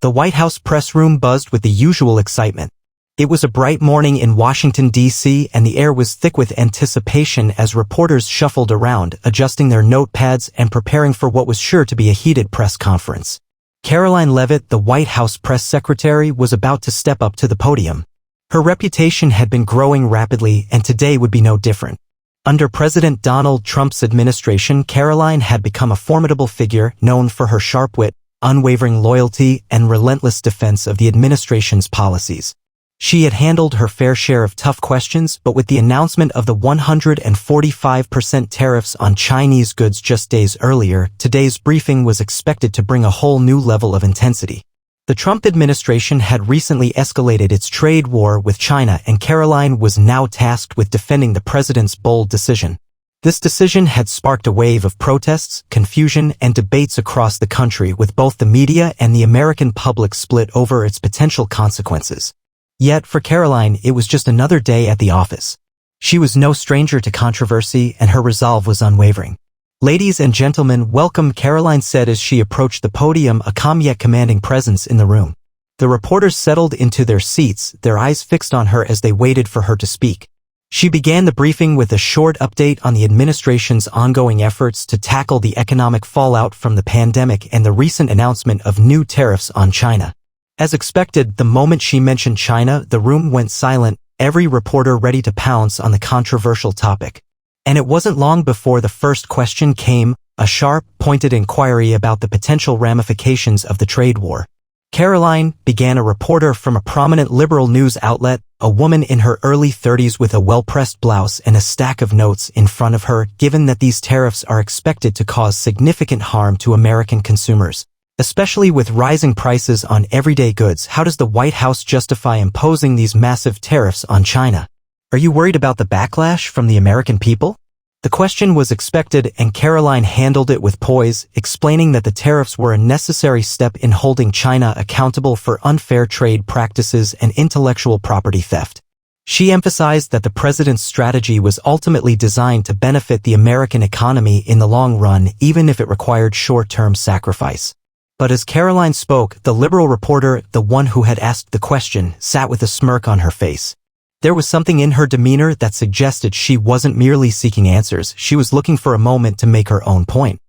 The White House press room buzzed with the usual excitement. It was a bright morning in Washington, D.C., and the air was thick with anticipation as reporters shuffled around, adjusting their notepads and preparing for what was sure to be a heated press conference. Karoline Leavitt, the White House press secretary, was about to step up to the podium. Her reputation had been growing rapidly, and today would be no different. Under President Donald Trump's administration, Karoline had become a formidable figure known for her sharp wit, unwavering loyalty, and relentless defense of the administration's policies. She had handled her fair share of tough questions, but with the announcement of the 145% tariffs on Chinese goods just days earlier, today's briefing was expected to bring a whole new level of intensity. The Trump administration had recently escalated its trade war with China, and Karoline was now tasked with defending the president's bold decision. This decision had sparked a wave of protests, confusion, and debates across the country, with both the media and the American public split over its potential consequences. Yet, for Karoline, it was just another day at the office. She was no stranger to controversy, and her resolve was unwavering. "Ladies and gentlemen, welcome," Karoline said as she approached the podium, a calm yet commanding presence in the room. The reporters settled into their seats, their eyes fixed on her as they waited for her to speak. She began the briefing with a short update on the administration's ongoing efforts to tackle the economic fallout from the pandemic and the recent announcement of new tariffs on China. As expected, the moment she mentioned China, the room went silent, every reporter ready to pounce on the controversial topic. And it wasn't long before the first question came, a sharp, pointed inquiry about the potential ramifications of the trade war. "Karoline," began a reporter from a prominent liberal news outlet, a woman in her early 30s with a well-pressed blouse and a stack of notes in front of her, "given that these tariffs are expected to cause significant harm to American consumers, especially with rising prices on everyday goods, how does the White House justify imposing these massive tariffs on China? Are you worried about the backlash from the American people?" The question was expected, and Karoline handled it with poise, explaining that the tariffs were a necessary step in holding China accountable for unfair trade practices and intellectual property theft. She emphasized that the president's strategy was ultimately designed to benefit the American economy in the long run, even if it required short-term sacrifice. But as Karoline spoke, the liberal reporter, the one who had asked the question, sat with a smirk on her face. There was something in her demeanor that suggested she wasn't merely seeking answers, she was looking for a moment to make her own point.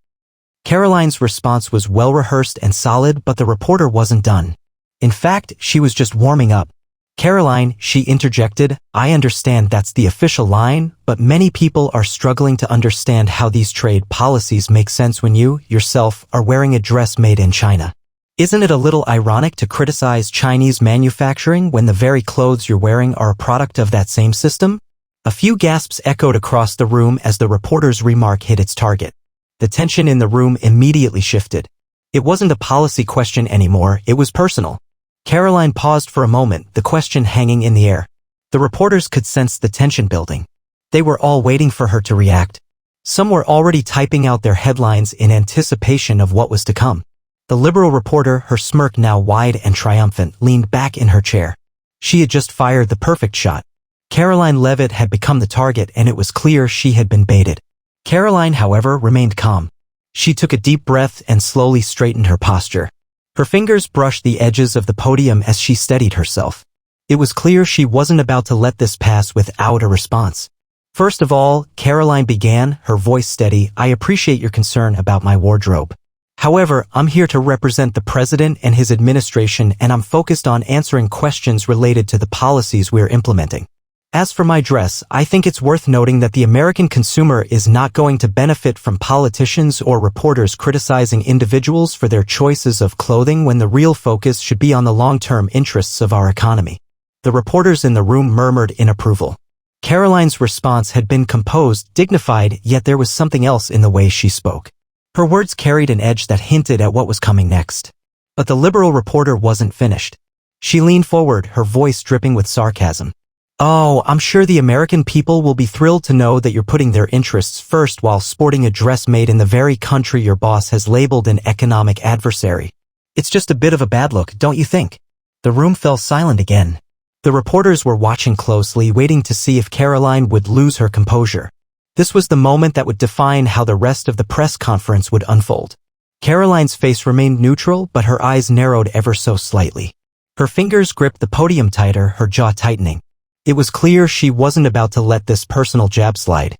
Karoline's response was well-rehearsed and solid, but the reporter wasn't done. In fact, she was just warming up. "Karoline," she interjected, "I understand that's the official line, but many people are struggling to understand how these trade policies make sense when you, yourself, are wearing a dress made in China. Isn't it a little ironic to criticize Chinese manufacturing when the very clothes you're wearing are a product of that same system?" A few gasps echoed across the room as the reporter's remark hit its target. The tension in the room immediately shifted. It wasn't a policy question anymore, it was personal. Karoline paused for a moment, the question hanging in the air. The reporters could sense the tension building. They were all waiting for her to react. Some were already typing out their headlines in anticipation of what was to come. The liberal reporter, her smirk now wide and triumphant, leaned back in her chair. She had just fired the perfect shot. Karoline Leavitt had become the target, and it was clear she had been baited. Karoline, however, remained calm. She took a deep breath and slowly straightened her posture. Her fingers brushed the edges of the podium as she steadied herself. It was clear she wasn't about to let this pass without a response. "First of all," Karoline began, her voice steady, "I appreciate your concern about my wardrobe. However, I'm here to represent the president and his administration, and I'm focused on answering questions related to the policies we're implementing. As for my dress, I think it's worth noting that the American consumer is not going to benefit from politicians or reporters criticizing individuals for their choices of clothing when the real focus should be on the long-term interests of our economy." The reporters in the room murmured in approval. Karoline's response had been composed, dignified, yet there was something else in the way she spoke. Her words carried an edge that hinted at what was coming next. But the liberal reporter wasn't finished. She leaned forward, her voice dripping with sarcasm. "Oh, I'm sure the American people will be thrilled to know that you're putting their interests first while sporting a dress made in the very country your boss has labeled an economic adversary. It's just a bit of a bad look, don't you think?" The room fell silent again. The reporters were watching closely, waiting to see if Karoline would lose her composure. This was the moment that would define how the rest of the press conference would unfold. Karoline's face remained neutral, but her eyes narrowed ever so slightly. Her fingers gripped the podium tighter, her jaw tightening. It was clear she wasn't about to let this personal jab slide.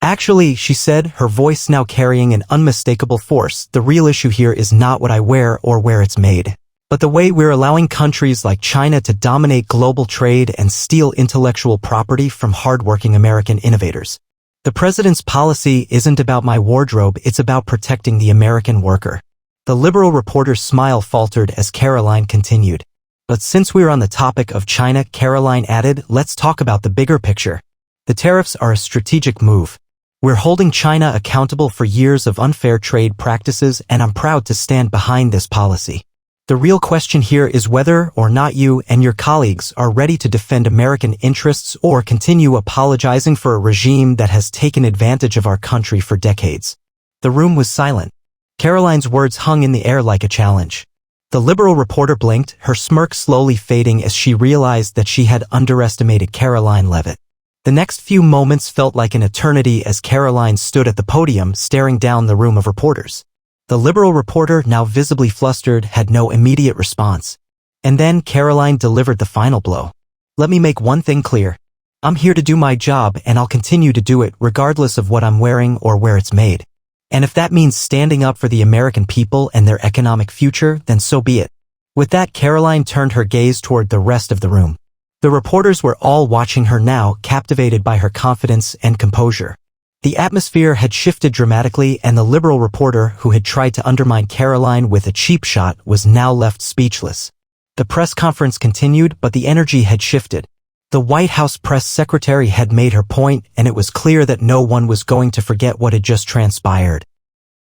Actually, she said, her voice now carrying an unmistakable force, the real issue here is not what I wear or where it's made, but the way we're allowing countries like China to dominate global trade and steal intellectual property from hardworking American innovators. The president's policy isn't about my wardrobe, it's about protecting the American worker. The liberal reporter's smile faltered as Karoline continued. But since we're on the topic of China, Karoline added, let's talk about the bigger picture. The tariffs are a strategic move. We're holding China accountable for years of unfair trade practices, and I'm proud to stand behind this policy. The real question here is whether or not you and your colleagues are ready to defend American interests or continue apologizing for a regime that has taken advantage of our country for decades. The room was silent. Karoline's words hung in the air like a challenge. The liberal reporter blinked, her smirk slowly fading as she realized that she had underestimated Karoline Leavitt. The next few moments felt like an eternity as Karoline stood at the podium staring down the room of reporters. The liberal reporter, now visibly flustered, had no immediate response. And then Karoline delivered the final blow. Let me make one thing clear. I'm here to do my job, and I'll continue to do it regardless of what I'm wearing or where it's made. And if that means standing up for the American people and their economic future, then so be it. With that, Karoline turned her gaze toward the rest of the room. The reporters were all watching her now, captivated by her confidence and composure. The atmosphere had shifted dramatically, and the liberal reporter, who had tried to undermine Karoline with a cheap shot, was now left speechless. The press conference continued, but the energy had shifted. The White House press secretary had made her point, and it was clear that no one was going to forget what had just transpired.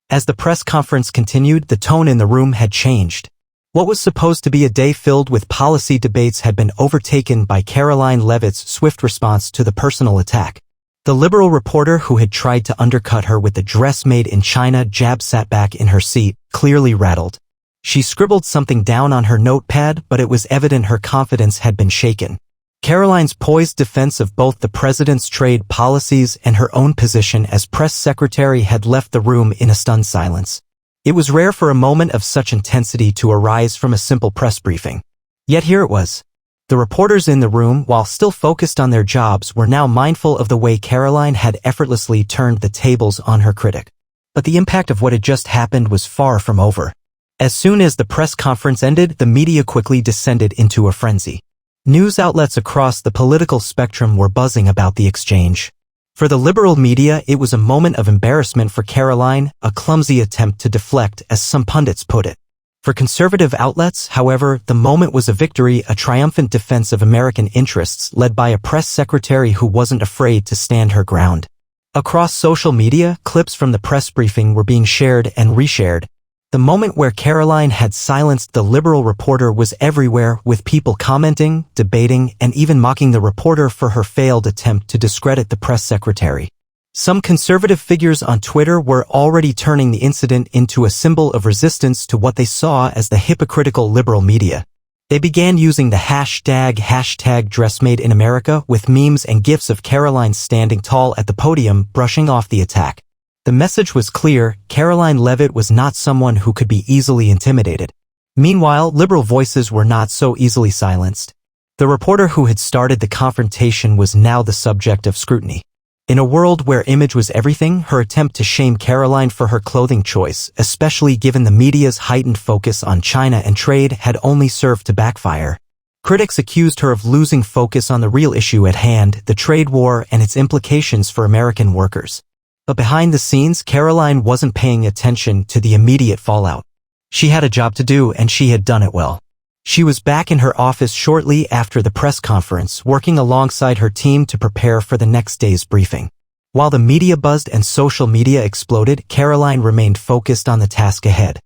As the press conference continued, the tone in the room had changed. What was supposed to be a day filled with policy debates had been overtaken by Karoline Leavitt's swift response to the personal attack. The liberal reporter who had tried to undercut her with the dress made in China jab sat back in her seat, clearly rattled. She scribbled something down on her notepad, but it was evident her confidence had been shaken. Karoline's poised defense of both the president's trade policies and her own position as press secretary had left the room in a stunned silence. It was rare for a moment of such intensity to arise from a simple press briefing. Yet here it was. The reporters in the room, while still focused on their jobs, were now mindful of the way Karoline had effortlessly turned the tables on her critic. But the impact of what had just happened was far from over. As soon as the press conference ended, the media quickly descended into a frenzy. News outlets across the political spectrum were buzzing about the exchange. For the liberal media, it was a moment of embarrassment for Karoline, a clumsy attempt to deflect, as some pundits put it. For conservative outlets, however, the moment was a victory, a triumphant defense of American interests led by a press secretary who wasn't afraid to stand her ground. Across social media, clips from the press briefing were being shared and reshared. The moment where Karoline had silenced the liberal reporter was everywhere, with people commenting, debating, and even mocking the reporter for her failed attempt to discredit the press secretary. Some conservative figures on Twitter were already turning the incident into a symbol of resistance to what they saw as the hypocritical liberal media. They began using the hashtag #DressMadeInAmerica with memes and gifs of Karoline standing tall at the podium, brushing off the attack. The message was clear: Karoline Leavitt was not someone who could be easily intimidated. Meanwhile, liberal voices were not so easily silenced. The reporter who had started the confrontation was now the subject of scrutiny. In a world where image was everything, her attempt to shame Karoline for her clothing choice, especially given the media's heightened focus on China and trade, had only served to backfire. Critics accused her of losing focus on the real issue at hand, the trade war and its implications for American workers. But behind the scenes, Karoline wasn't paying attention to the immediate fallout. She had a job to do, and she had done it well. She was back in her office shortly after the press conference, working alongside her team to prepare for the next day's briefing. While the media buzzed and social media exploded, Karoline remained focused on the task ahead.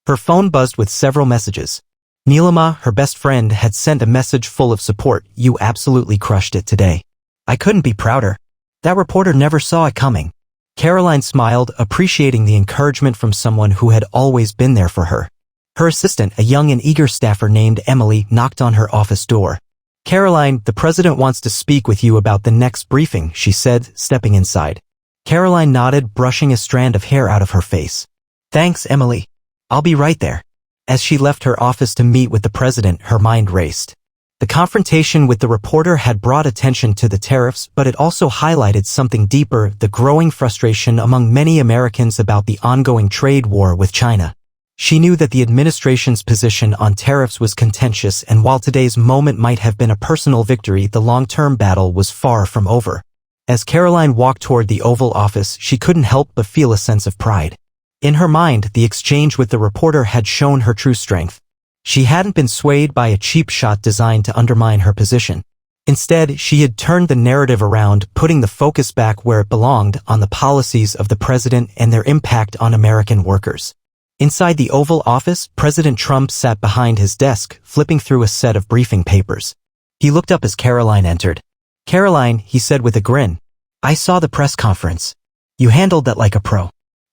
Her phone buzzed with several messages. Neelima, her best friend, had sent a message full of support. "You absolutely crushed it today. I couldn't be prouder. That reporter never saw it coming." Karoline smiled, appreciating the encouragement from someone who had always been there for her. Her assistant, a young and eager staffer named Emily, knocked on her office door. "Karoline, the president wants to speak with you about the next briefing," she said, stepping inside. Karoline nodded, brushing a strand of hair out of her face. Thanks, Emily. I'll be right there. As she left her office to meet with the president, her mind raced. The confrontation with the reporter had brought attention to the tariffs, but it also highlighted something deeper, the growing frustration among many Americans about the ongoing trade war with China. She knew that the administration's position on tariffs was contentious, and while today's moment might have been a personal victory, the long-term battle was far from over. As Karoline walked toward the Oval Office, she couldn't help but feel a sense of pride. In her mind, the exchange with the reporter had shown her true strength. She hadn't been swayed by a cheap shot designed to undermine her position. Instead, she had turned the narrative around, putting the focus back where it belonged, on the policies of the president and their impact on American workers. Inside the Oval Office, President Trump sat behind his desk, flipping through a set of briefing papers. He looked up as Karoline entered. "Karoline," he said with a grin, "I saw the press conference. You handled that like a pro.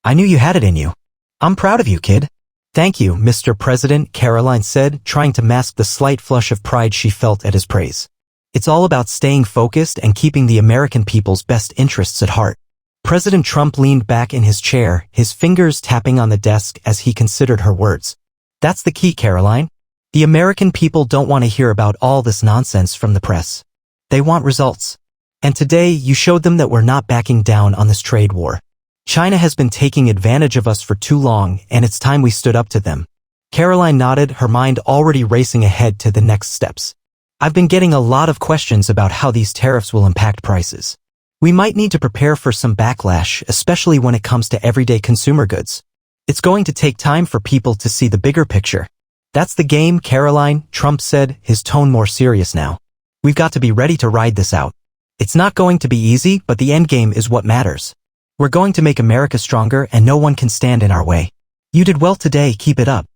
I knew you had it in you. I'm proud of you, kid." "Thank you, Mr. President," Karoline said, trying to mask the slight flush of pride she felt at his praise. "It's all about staying focused and keeping the American people's best interests at heart." President Trump leaned back in his chair, his fingers tapping on the desk as he considered her words. "That's the key, Karoline. The American people don't want to hear about all this nonsense from the press. They want results. And today, you showed them that we're not backing down on this trade war. China has been taking advantage of us for too long, and it's time we stood up to them." Karoline nodded, her mind already racing ahead to the next steps. "I've been getting a lot of questions about how these tariffs will impact prices. We might need to prepare for some backlash, especially when it comes to everyday consumer goods. It's going to take time for people to see the bigger picture." "That's the game, Karoline," Trump said, his tone more serious now. "We've got to be ready to ride this out. It's not going to be easy, but the end game is what matters. We're going to make America stronger, and no one can stand in our way. You did well today, keep it up."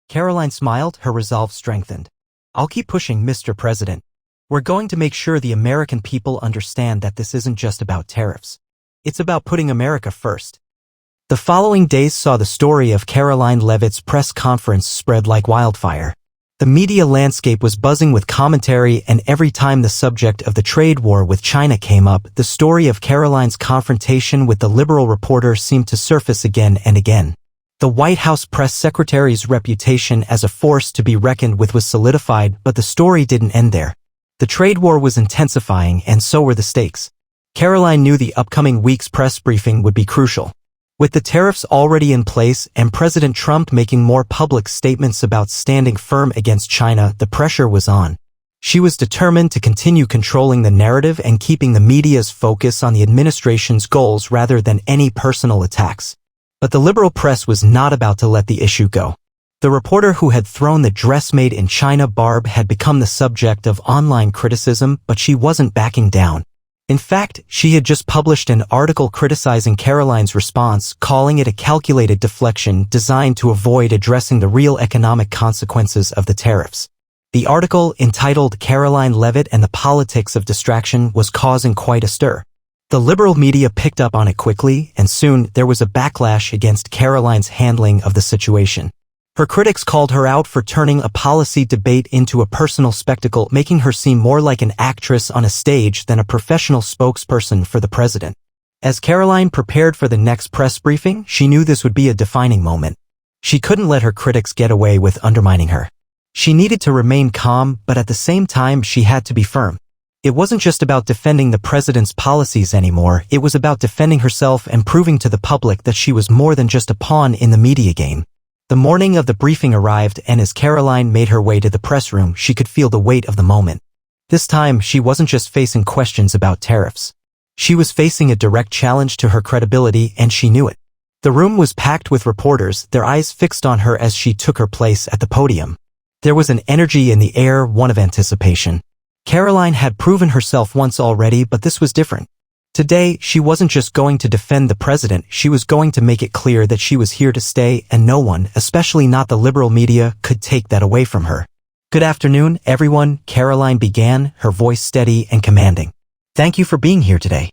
Karoline smiled, her resolve strengthened. "I'll keep pushing, Mr. President. We're going to make sure the American people understand that this isn't just about tariffs. It's about putting America first." The following days saw the story of Karoline Leavitt's press conference spread like wildfire. The media landscape was buzzing with commentary, and every time the subject of the trade war with China came up, the story of Karoline's confrontation with the liberal reporter seemed to surface again and again. The White House press secretary's reputation as a force to be reckoned with was solidified, but the story didn't end there. The trade war was intensifying, and so were the stakes. Karoline knew the upcoming week's press briefing would be crucial. With the tariffs already in place and President Trump making more public statements about standing firm against China, the pressure was on. She was determined to continue controlling the narrative and keeping the media's focus on the administration's goals rather than any personal attacks. But the liberal press was not about to let the issue go. The reporter who had thrown the dress made in China barb had become the subject of online criticism, but she wasn't backing down. In fact, she had just published an article criticizing Karoline's response, calling it a calculated deflection designed to avoid addressing the real economic consequences of the tariffs. The article, entitled "Karoline Leavitt and the Politics of Distraction," was causing quite a stir. The liberal media picked up on it quickly, and soon there was a backlash against Karoline's handling of the situation. Her critics called her out for turning a policy debate into a personal spectacle, making her seem more like an actress on a stage than a professional spokesperson for the president. As Karoline prepared for the next press briefing, she knew this would be a defining moment. She couldn't let her critics get away with undermining her. She needed to remain calm, but at the same time she had to be firm. It wasn't just about defending the president's policies anymore, it was about defending herself and proving to the public that she was more than just a pawn in the media game. The morning of the briefing arrived, and as Karoline made her way to the press room, she could feel the weight of the moment. This time, she wasn't just facing questions about tariffs. She was facing a direct challenge to her credibility, and she knew it. The room was packed with reporters, their eyes fixed on her as she took her place at the podium. There was an energy in the air, one of anticipation. Karoline had proven herself once already, but this was different. Today, she wasn't just going to defend the president, she was going to make it clear that she was here to stay, and no one, especially not the liberal media, could take that away from her. "Good afternoon, everyone," Karoline began, her voice steady and commanding. "Thank you for being here today."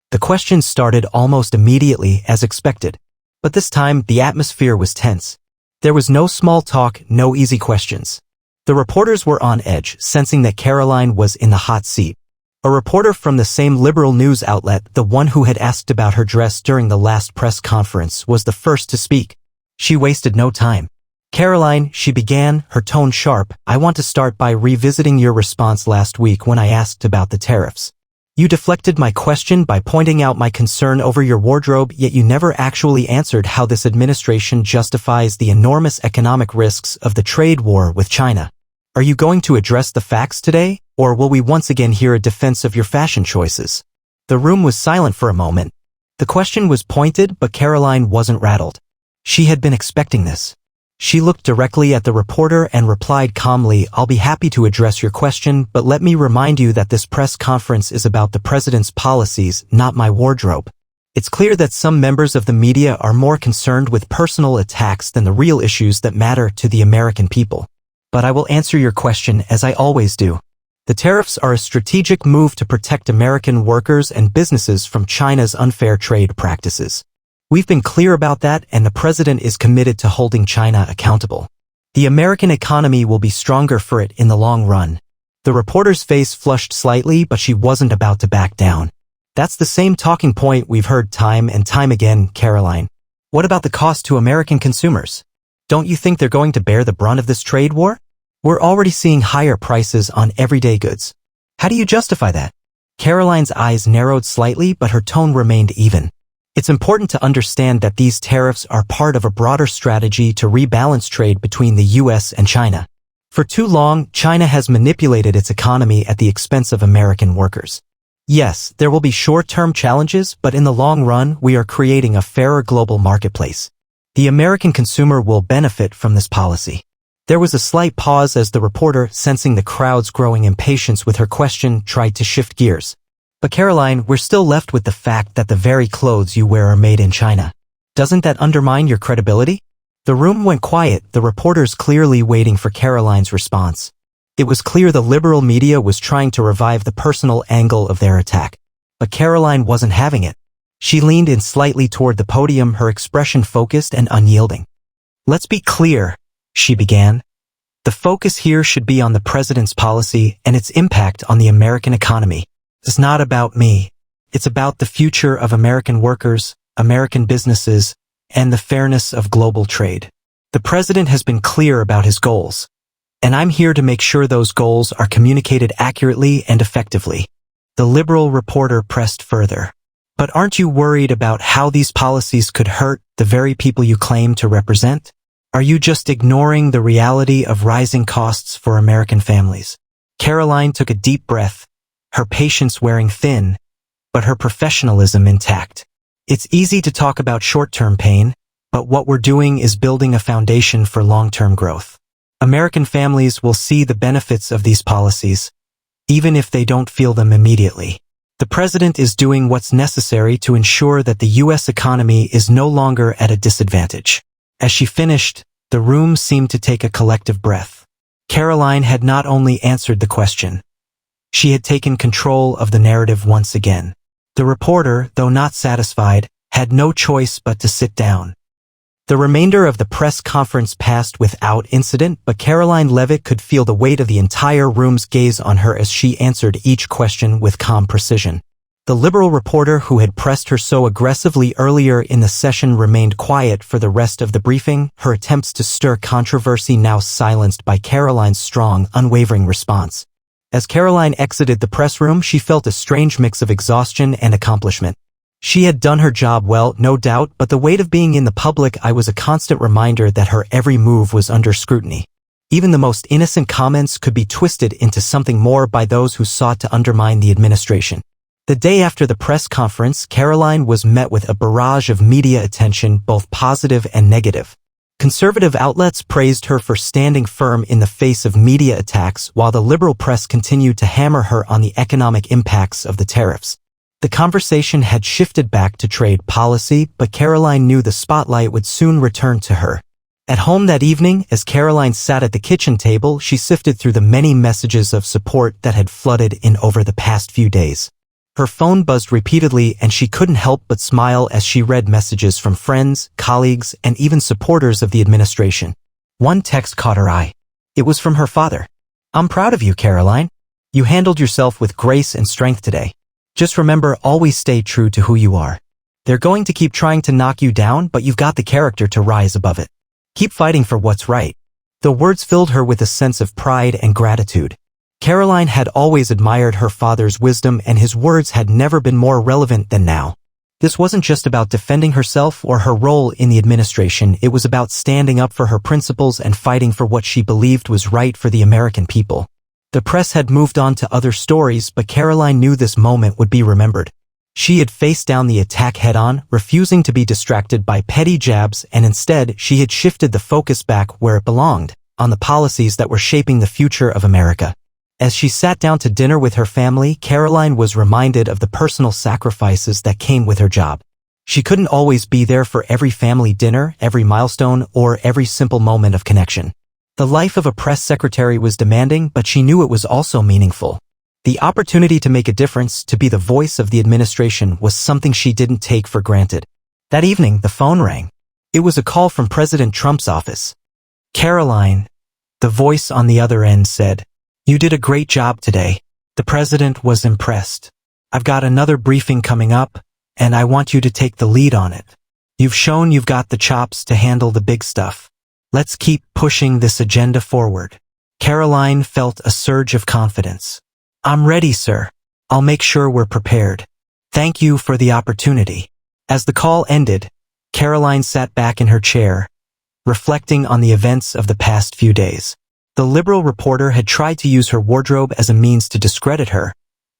The questions started almost immediately, as expected. But this time, the atmosphere was tense. There was no small talk, no easy questions. The reporters were on edge, sensing that Karoline was in the hot seat. A reporter from the same liberal news outlet, the one who had asked about her dress during the last press conference, was the first to speak. She wasted no time. Karoline, she began, her tone sharp, I want to start by revisiting your response last week when I asked about the tariffs. You deflected my question by pointing out my concern over your wardrobe, yet you never actually answered how this administration justifies the enormous economic risks of the trade war with China. Are you going to address the facts today, or will we once again hear a defense of your fashion choices? The room was silent for a moment. The question was pointed, but Karoline wasn't rattled. She had been expecting this. She looked directly at the reporter and replied calmly, I'll be happy to address your question, but let me remind you that this press conference is about the president's policies, not my wardrobe. It's clear that some members of the media are more concerned with personal attacks than the real issues that matter to the American people. But I will answer your question as I always do. The tariffs are a strategic move to protect American workers and businesses from China's unfair trade practices. We've been clear about that, and the president is committed to holding China accountable. The American economy will be stronger for it in the long run. The reporter's face flushed slightly, but she wasn't about to back down. That's the same talking point we've heard time and time again, Karoline. What about the cost to American consumers? Don't you think they're going to bear the brunt of this trade war? We're already seeing higher prices on everyday goods. How do you justify that? Karoline's eyes narrowed slightly, but her tone remained even. It's important to understand that these tariffs are part of a broader strategy to rebalance trade between the U.S. and China. For too long, China has manipulated its economy at the expense of American workers. Yes, there will be short-term challenges, but in the long run, we are creating a fairer global marketplace. The American consumer will benefit from this policy. There was a slight pause as the reporter, sensing the crowd's growing impatience with her question, tried to shift gears. But Karoline, we're still left with the fact that the very clothes you wear are made in China. Doesn't that undermine your credibility? The room went quiet, the reporters clearly waiting for Karoline's response. It was clear the liberal media was trying to revive the personal angle of their attack. But Karoline wasn't having it. She leaned in slightly toward the podium, her expression focused and unyielding. Let's be clear, she began. The focus here should be on the president's policy and its impact on the American economy. It's not about me. It's about the future of American workers, American businesses, and the fairness of global trade. The president has been clear about his goals, and I'm here to make sure those goals are communicated accurately and effectively. The liberal reporter pressed further. But aren't you worried about how these policies could hurt the very people you claim to represent? Are you just ignoring the reality of rising costs for American families? Karoline took a deep breath, her patience wearing thin, but her professionalism intact. It's easy to talk about short-term pain, but what we're doing is building a foundation for long-term growth. American families will see the benefits of these policies, even if they don't feel them immediately. The president is doing what's necessary to ensure that the U.S. economy is no longer at a disadvantage. As she finished, the room seemed to take a collective breath. Karoline had not only answered the question, she had taken control of the narrative once again. The reporter, though not satisfied, had no choice but to sit down. The remainder of the press conference passed without incident, but Karoline Leavitt could feel the weight of the entire room's gaze on her as she answered each question with calm precision. The liberal reporter who had pressed her so aggressively earlier in the session remained quiet for the rest of the briefing, her attempts to stir controversy now silenced by Karoline's strong, unwavering response. As Karoline exited the press room, she felt a strange mix of exhaustion and accomplishment. She had done her job well, no doubt, but the weight of being in the public eye was a constant reminder that her every move was under scrutiny. Even the most innocent comments could be twisted into something more by those who sought to undermine the administration. The day after the press conference, Karoline was met with a barrage of media attention, both positive and negative. Conservative outlets praised her for standing firm in the face of media attacks, while the liberal press continued to hammer her on the economic impacts of the tariffs. The conversation had shifted back to trade policy, but Karoline knew the spotlight would soon return to her. At home that evening, as Karoline sat at the kitchen table, she sifted through the many messages of support that had flooded in over the past few days. Her phone buzzed repeatedly, and she couldn't help but smile as she read messages from friends, colleagues, and even supporters of the administration. One text caught her eye. It was from her father. "I'm proud of you, Karoline. You handled yourself with grace and strength today. Just remember, always stay true to who you are." They're going to keep trying to knock you down, but you've got the character to rise above it. Keep fighting for what's right. The words filled her with a sense of pride and gratitude. Karoline had always admired her father's wisdom, and his words had never been more relevant than now. This wasn't just about defending herself or her role in the administration, it was about standing up for her principles and fighting for what she believed was right for the American people. The press had moved on to other stories, but Karoline knew this moment would be remembered. She had faced down the attack head-on, refusing to be distracted by petty jabs, and instead she had shifted the focus back where it belonged, on the policies that were shaping the future of America. As she sat down to dinner with her family, Karoline was reminded of the personal sacrifices that came with her job. She couldn't always be there for every family dinner, every milestone, or every simple moment of connection. The life of a press secretary was demanding, but she knew it was also meaningful. The opportunity to make a difference, to be the voice of the administration, was something she didn't take for granted. That evening, the phone rang. It was a call from President Trump's office. "Karoline," the voice on the other end said, "you did a great job today." The president was impressed. "I've got another briefing coming up, and I want you to take the lead on it. You've shown you've got the chops to handle the big stuff. Let's keep pushing this agenda forward." Karoline felt a surge of confidence. "I'm ready, sir. I'll make sure we're prepared. Thank you for the opportunity." As the call ended, Karoline sat back in her chair, reflecting on the events of the past few days. The liberal reporter had tried to use her wardrobe as a means to discredit her,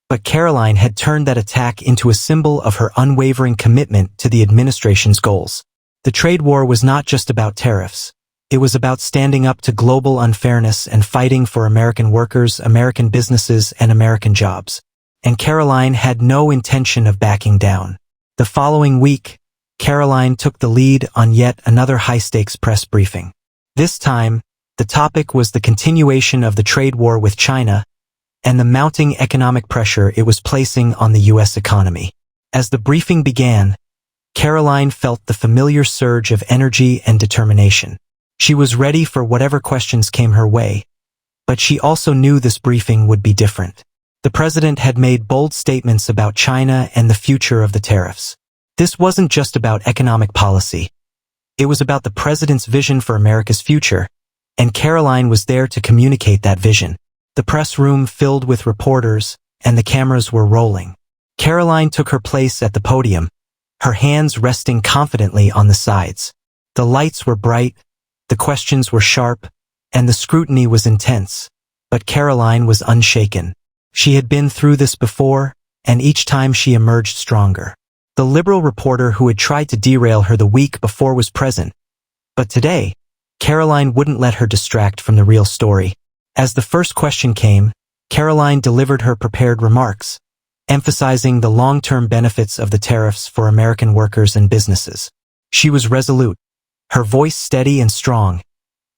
but Karoline had turned that attack into a symbol of her unwavering commitment to the administration's goals. The trade war was not just about tariffs. It was about standing up to global unfairness and fighting for American workers, American businesses, and American jobs. And Karoline had no intention of backing down. The following week, Karoline took the lead on yet another high-stakes press briefing. This time, the topic was the continuation of the trade war with China and the mounting economic pressure it was placing on the U.S. economy. As the briefing began, Karoline felt the familiar surge of energy and determination. She was ready for whatever questions came her way, but she also knew this briefing would be different. The president had made bold statements about China and the future of the tariffs. This wasn't just about economic policy. It was about the president's vision for America's future, and Karoline was there to communicate that vision. The press room filled with reporters, and the cameras were rolling. Karoline took her place at the podium, her hands resting confidently on the sides. The lights were bright, the questions were sharp, and the scrutiny was intense. But Karoline was unshaken. She had been through this before, and each time she emerged stronger. The liberal reporter who had tried to derail her the week before was present. But today, Karoline wouldn't let her distract from the real story. As the first question came, Karoline delivered her prepared remarks, emphasizing the long-term benefits of the tariffs for American workers and businesses. She was resolute, her voice steady and strong,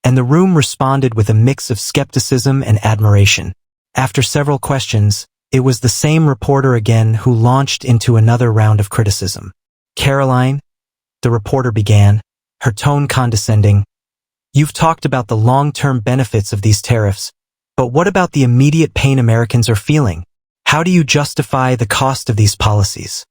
and the room responded with a mix of skepticism and admiration. After several questions, it was the same reporter again who launched into another round of criticism. "Karoline," the reporter began, her tone condescending, "you've talked about the long-term benefits of these tariffs, but what about the immediate pain Americans are feeling? How do you justify the cost of these policies?"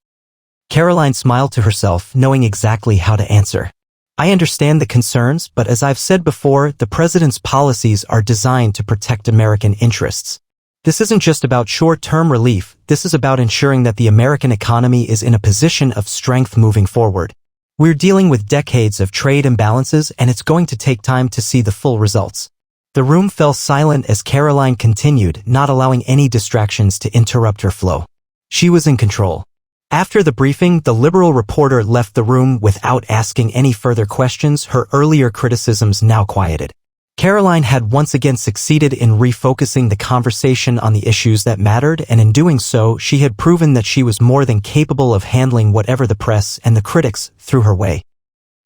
Karoline smiled to herself, knowing exactly how to answer. "I understand the concerns, but as I've said before, the president's policies are designed to protect American interests. This isn't just about short-term relief, this is about ensuring that the American economy is in a position of strength moving forward. We're dealing with decades of trade imbalances, and it's going to take time to see the full results." The room fell silent as Karoline continued, not allowing any distractions to interrupt her flow. She was in control. After the briefing, the liberal reporter left the room without asking any further questions, her earlier criticisms now quieted. Karoline had once again succeeded in refocusing the conversation on the issues that mattered, and in doing so, she had proven that she was more than capable of handling whatever the press and the critics threw her way.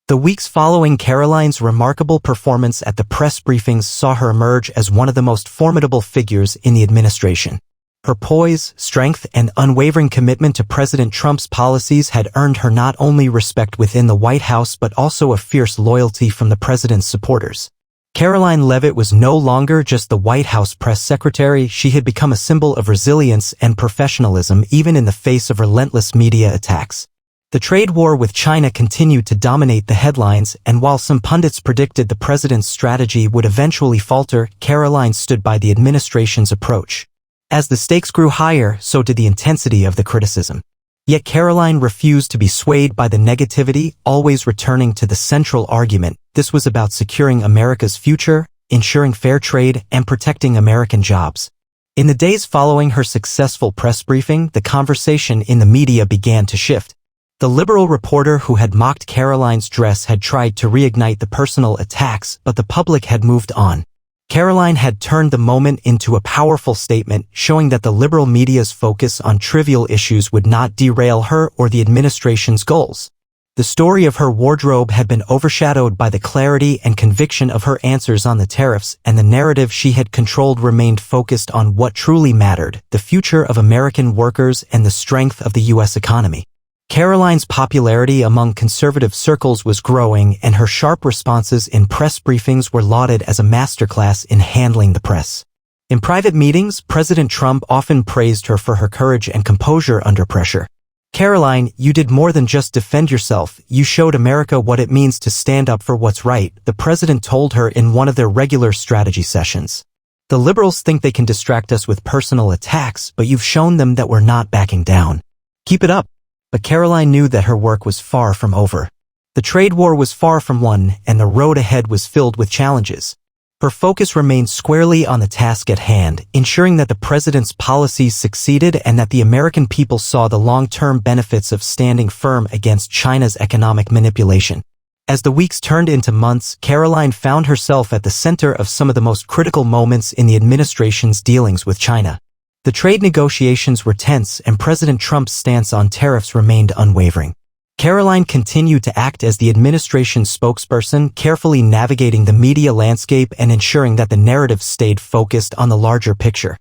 The weeks following Karoline's remarkable performance at the press briefings saw her emerge as one of the most formidable figures in the administration. Her poise, strength, and unwavering commitment to President Trump's policies had earned her not only respect within the White House but also a fierce loyalty from the president's supporters. Karoline Leavitt was no longer just the White House press secretary, she had become a symbol of resilience and professionalism even in the face of relentless media attacks. The trade war with China continued to dominate the headlines, and while some pundits predicted the president's strategy would eventually falter, Karoline stood by the administration's approach. As the stakes grew higher, so did the intensity of the criticism. Yet Karoline refused to be swayed by the negativity, always returning to the central argument. This was about securing America's future, ensuring fair trade, and protecting American jobs. In the days following her successful press briefing, the conversation in the media began to shift. The liberal reporter who had mocked Karoline's dress had tried to reignite the personal attacks, but the public had moved on. Karoline had turned the moment into a powerful statement, showing that the liberal media's focus on trivial issues would not derail her or the administration's goals. The story of her wardrobe had been overshadowed by the clarity and conviction of her answers on the tariffs, and the narrative she had controlled remained focused on what truly mattered: the future of American workers and the strength of the U.S. economy. Karoline's popularity among conservative circles was growing, and her sharp responses in press briefings were lauded as a masterclass in handling the press. In private meetings, President Trump often praised her for her courage and composure under pressure. "Karoline, you did more than just defend yourself, you showed America what it means to stand up for what's right," the president told her in one of their regular strategy sessions. "The liberals think they can distract us with personal attacks, but you've shown them that we're not backing down. Keep it up." But Karoline knew that her work was far from over. The trade war was far from won, and the road ahead was filled with challenges. Her focus remained squarely on the task at hand, ensuring that the president's policies succeeded and that the American people saw the long-term benefits of standing firm against China's economic manipulation. As the weeks turned into months, Karoline found herself at the center of some of the most critical moments in the administration's dealings with China. The trade negotiations were tense, and President Trump's stance on tariffs remained unwavering. Karoline continued to act as the administration's spokesperson, carefully navigating the media landscape and ensuring that the narrative stayed focused on the larger picture.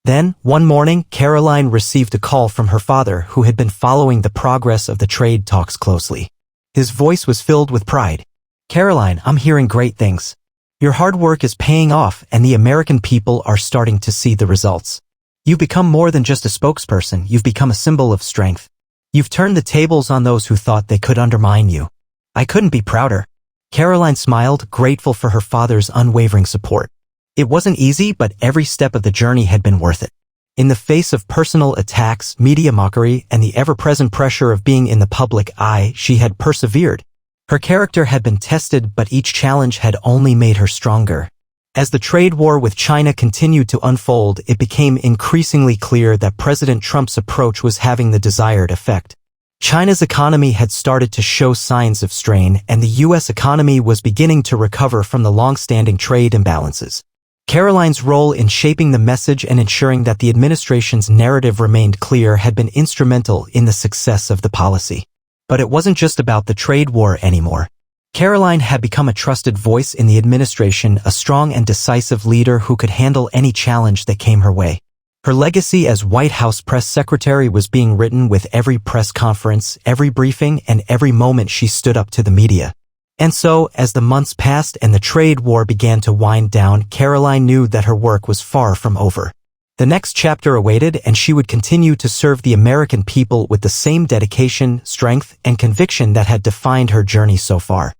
Then, one morning, Karoline received a call from her father, who had been following the progress of the trade talks closely. His voice was filled with pride. "Karoline, I'm hearing great things. Your hard work is paying off, and the American people are starting to see the results. You've become more than just a spokesperson, you've become a symbol of strength. You've turned the tables on those who thought they could undermine you. I couldn't be prouder." Karoline smiled, grateful for her father's unwavering support. It wasn't easy, but every step of the journey had been worth it. In the face of personal attacks, media mockery, and the ever-present pressure of being in the public eye, she had persevered. Her character had been tested, but each challenge had only made her stronger. As the trade war with China continued to unfold, it became increasingly clear that President Trump's approach was having the desired effect. China's economy had started to show signs of strain, and the U.S. economy was beginning to recover from the long-standing trade imbalances. Karoline's role in shaping the message and ensuring that the administration's narrative remained clear had been instrumental in the success of the policy. But it wasn't just about the trade war anymore. Karoline had become a trusted voice in the administration, a strong and decisive leader who could handle any challenge that came her way. Her legacy as White House press secretary was being written with every press conference, every briefing, and every moment she stood up to the media. And so, as the months passed and the trade war began to wind down, Karoline knew that her work was far from over. The next chapter awaited, and she would continue to serve the American people with the same dedication, strength, and conviction that had defined her journey so far.